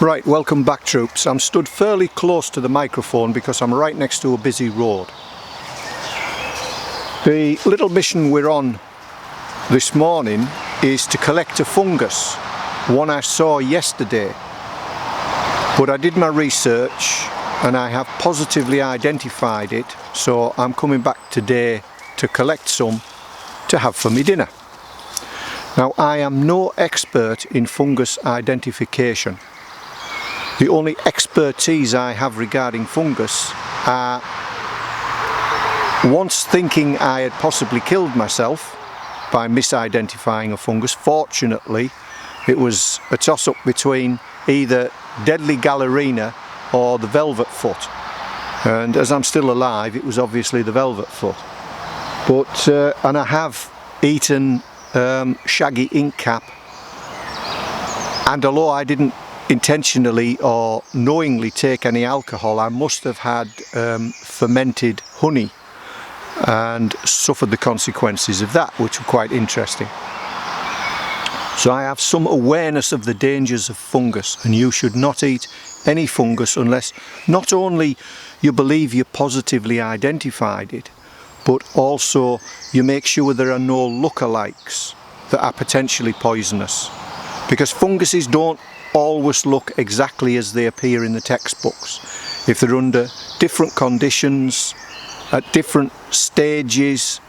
Right, welcome back troops. I'm stood fairly close to the microphone because I'm right next to a busy road. The little mission we're on this morning is to collect a fungus, one I saw yesterday, but I did my research and I have positively identified it, so I'm coming back today to collect some to have for me dinner. Now, I am no expert in fungus identification. The only expertise I have regarding fungus are once thinking I had possibly killed myself by misidentifying a fungus. Fortunately, it was a toss-up between either deadly Gallerina or the velvet foot, and as I'm still alive, it was obviously the velvet foot. But and I have eaten shaggy inkcap, and although I didn't intentionally or knowingly take any alcohol, I must have had fermented honey and suffered the consequences of that, which were quite interesting. So I have some awareness of the dangers of fungus, and you should not eat any fungus unless not only you believe you positively identified it, but also you make sure there are no lookalikes that are potentially poisonous, because funguses don't always look exactly as they appear in the textbooks. If they're under different conditions at different stages,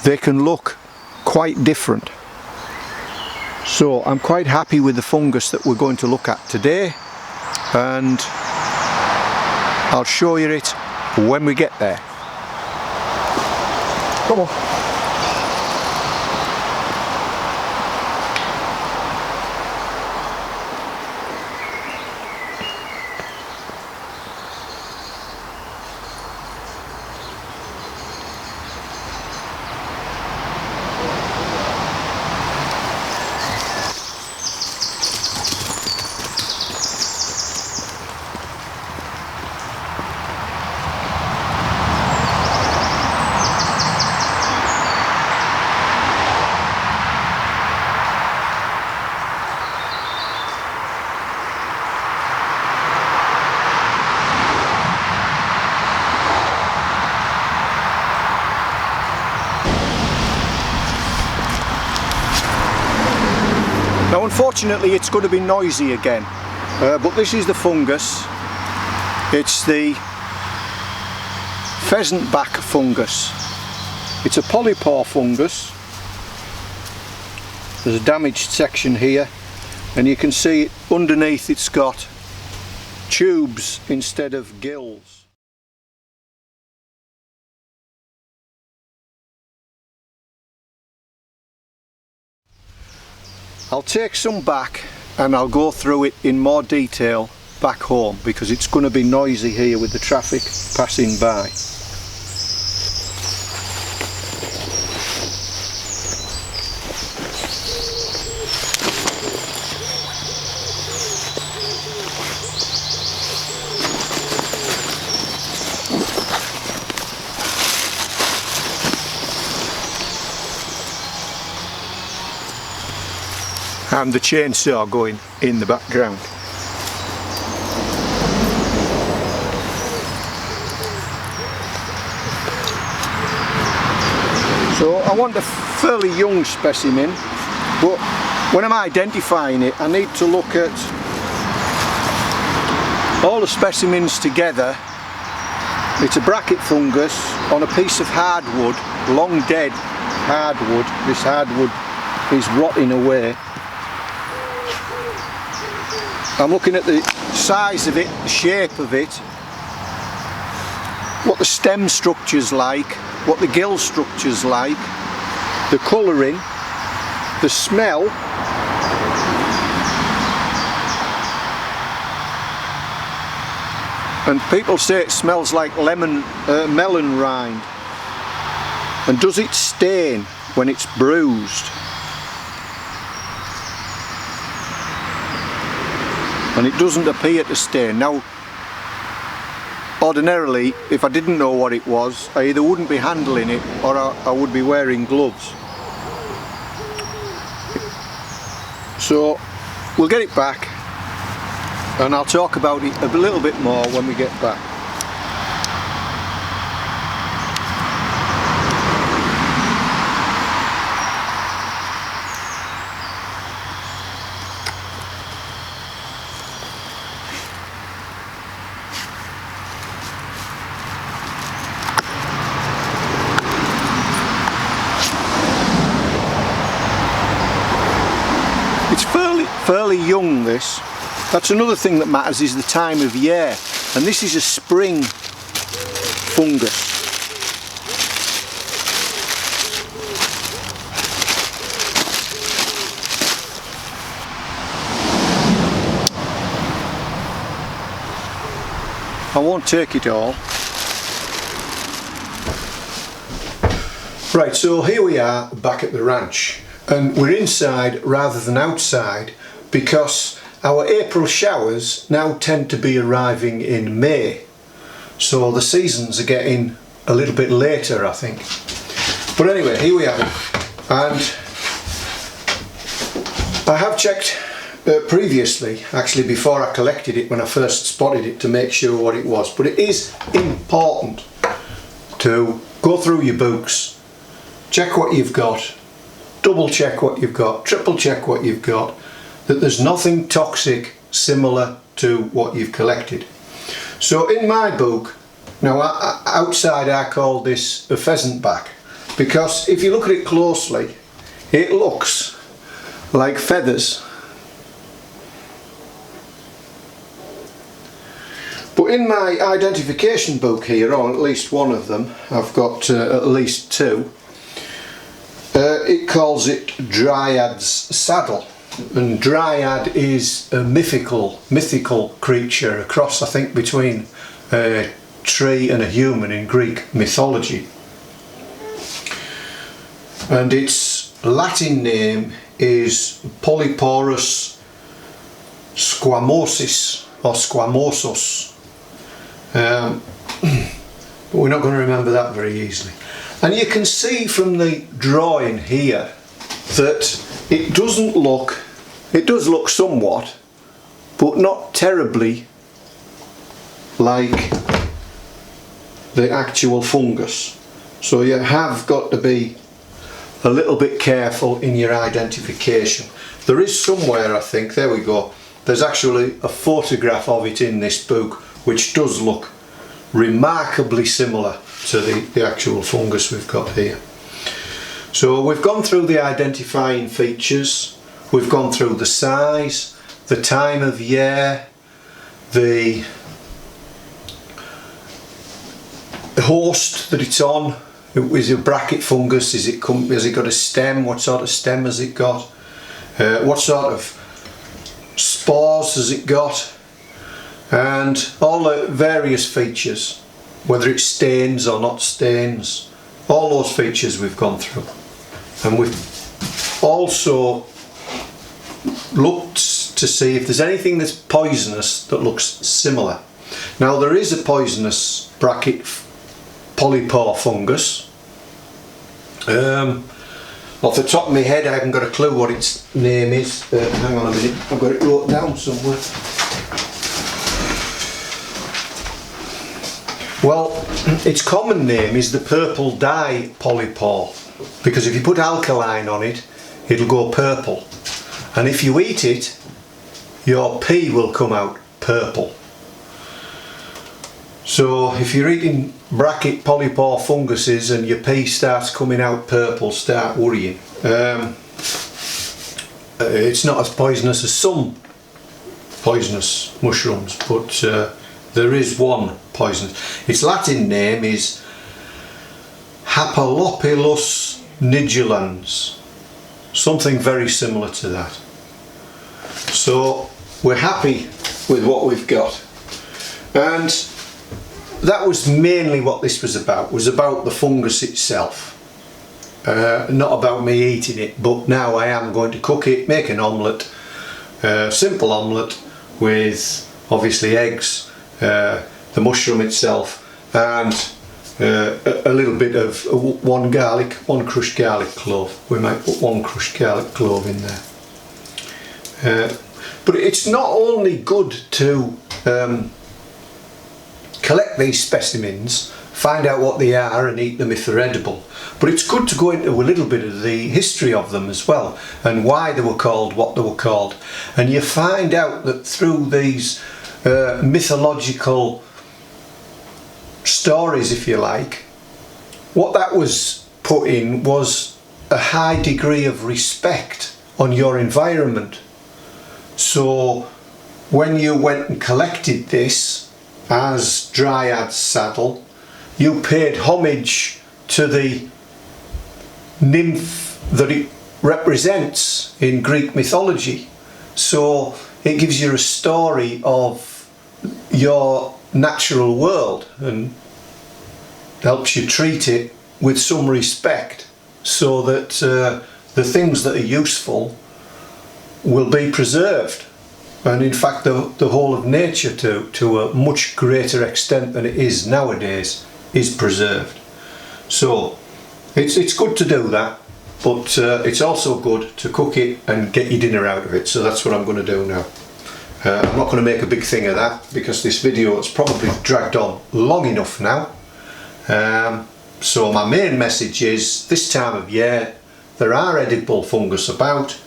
they can look quite different. So I'm quite happy with the fungus that we're going to look at today, and I'll show you it when we get there. Come on. Now, unfortunately, it's going to be noisy again, but this is the fungus. It's the pheasant back fungus. It's a polypore fungus. There's a damaged section here, and you can see it underneath. It's got tubes instead of gills. I'll take some back and I'll go through it in more detail back home, because it's going to be noisy here with the traffic passing by. And the chainsaw going in the background. So I want a fairly young specimen, but when I'm identifying it, I need to look at all the specimens together. It's a bracket fungus on a piece of hardwood, long dead hardwood. This hardwood is rotting away. I'm looking at the size of it, the shape of it, what the stem structure's like, what the gill structure's like, the colouring, the smell, and people say it smells like melon rind. And does it stain when it's bruised? And it doesn't appear to stain. Now, ordinarily, if I didn't know what it was, I either wouldn't be handling it or I would be wearing gloves. So we'll get it back and I'll talk about it a little bit more when we get back. It's fairly young, this. That's another thing that matters, is the time of year, and this is a spring fungus. I won't take it all. Right, so here we are back at the ranch, and we're inside rather than outside because our April showers now tend to be arriving in May, so the seasons are getting a little bit later, I think. But anyway, here we have it, and I have checked previously, actually before I collected it when I first spotted it, to make sure what it was. But it is important to go through your books, check what you've got, double check what you've got, triple check what you've got, that there's nothing toxic similar to what you've collected. So in my book, now outside I call this a pheasant back, because if you look at it closely, it looks like feathers. But in my identification book here, or at least one of them, I've got at least two, it calls it Dryad's saddle. And Dryad is a mythical creature, a cross, I think, between a tree and a human in Greek mythology. And its Latin name is Polyporus squamosus or squamosus. But we're not going to remember that very easily. And you can see from the drawing here that it does look somewhat, but not terribly, like the actual fungus. So you have got to be a little bit careful in your identification. There is somewhere, I think, there we go, there's actually a photograph of it in this book, which does look remarkably similar to the actual fungus we've got here. So we've gone through the identifying features, we've gone through the size, the time of year, the host that it's on. Is it a bracket fungus? Has it got a stem? What sort of stem has it got? What sort of spores has it got? And all the various features, whether it stains or not stains, all those features we've gone through. And we've also looked to see if there's anything that's poisonous that looks similar. Now there is a poisonous bracket polypore fungus. Off the top of my head I haven't got a clue what its name is. Hang on a minute, I've got it wrote down somewhere. Well, its common name is the purple dye polypore, because if you put alkaline on it, it'll go purple, and if you eat it, your pee will come out purple. So if you're eating bracket polypore funguses and your pee starts coming out purple, start worrying. It's not as poisonous as some poisonous mushrooms, but there is one poisonous. Its Latin name is Polyporus nigilans, something very similar to that. So we're happy with what we've got, and that was mainly what this was about the fungus itself, not about me eating it. But now I am going to cook it, make an omelette, simple omelette with obviously eggs, the mushroom itself, and a little bit of one crushed garlic clove. We might put one crushed garlic clove in there. But it's not only good to collect these specimens, find out what they are and eat them if they're edible, but it's good to go into a little bit of the history of them as well, and why they were called what they were called. And you find out that through these mythological stories, if you like, what that was put in was a high degree of respect on your environment. So when you went and collected this as Dryad's saddle, you paid homage to the nymph that it represents in Greek mythology. So it gives you a story of your natural world and helps you treat it with some respect, so that the things that are useful will be preserved, and in fact the whole of nature to a much greater extent than it is nowadays is preserved. So it's good to do that, but it's also good to cook it and get your dinner out of it. So that's what I'm going to do now. I'm not going to make a big thing of that because this video has probably dragged on long enough now. So my main message is, this time of year there are edible fungus about,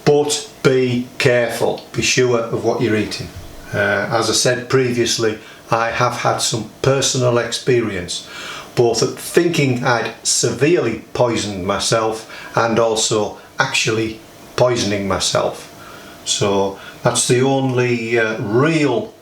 but be careful, be sure of what you're eating. As I said previously, I have had some personal experience, both at thinking I'd severely poisoned myself and also actually poisoning myself. So that's the only real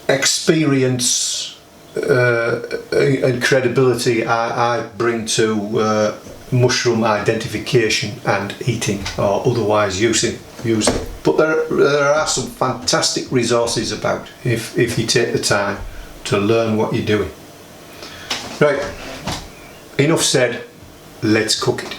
experience and credibility I bring to mushroom identification and eating, or otherwise using. But there are some fantastic resources about if you take the time to learn what you're doing. Right, enough said, let's cook it.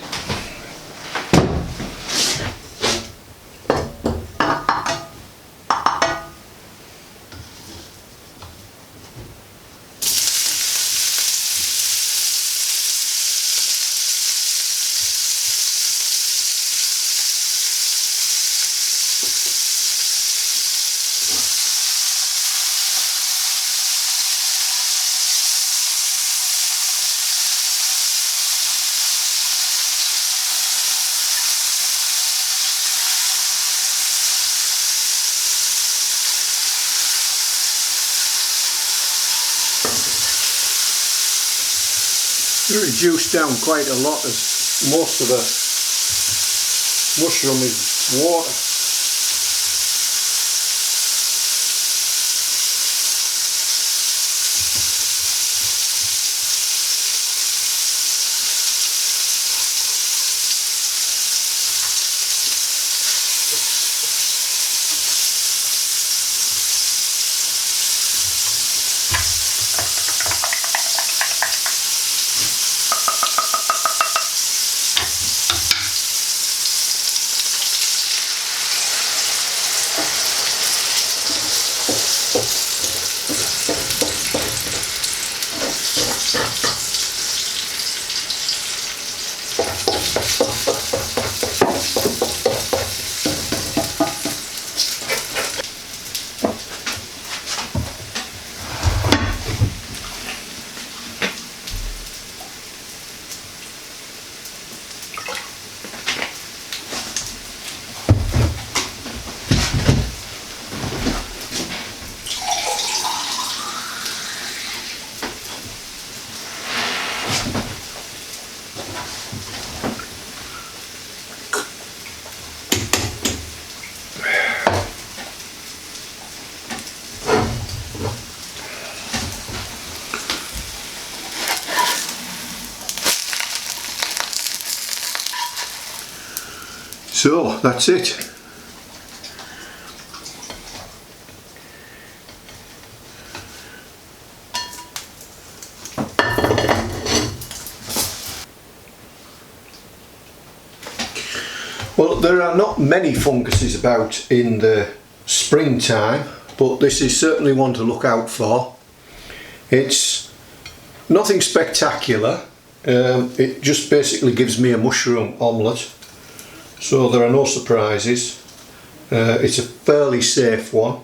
Reduced down quite a lot, as most of the mushroom is water. So that's it. Well, there are not many funguses about in the springtime, but this is certainly one to look out for. It's nothing spectacular. It just basically gives me a mushroom omelette. So there are no surprises. It's a fairly safe one,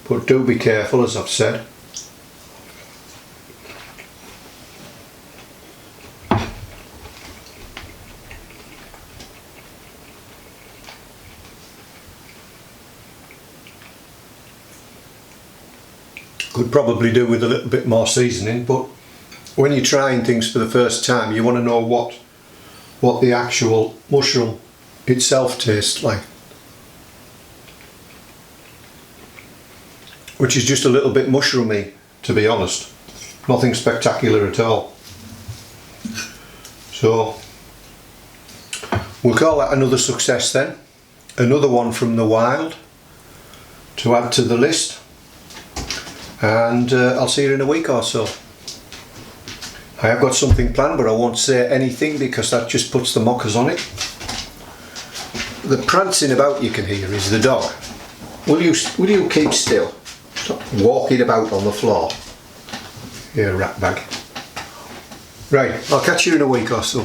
but do be careful, as I've said. Could probably do with a little bit more seasoning, but when you're trying things for the first time, you want to know what the actual mushroom itself tastes like, which is just a little bit mushroomy, to be honest. Nothing spectacular at all. So we'll call that another success then. Another one from the wild to add to the list, and I'll see you in a week or so. I have got something planned, but I won't say anything because that just puts the mockers on it. The prancing about you can hear is the dog. Will you keep still? Stop walking about on the floor. You're a rat bag. Right, I'll catch you in a week or so.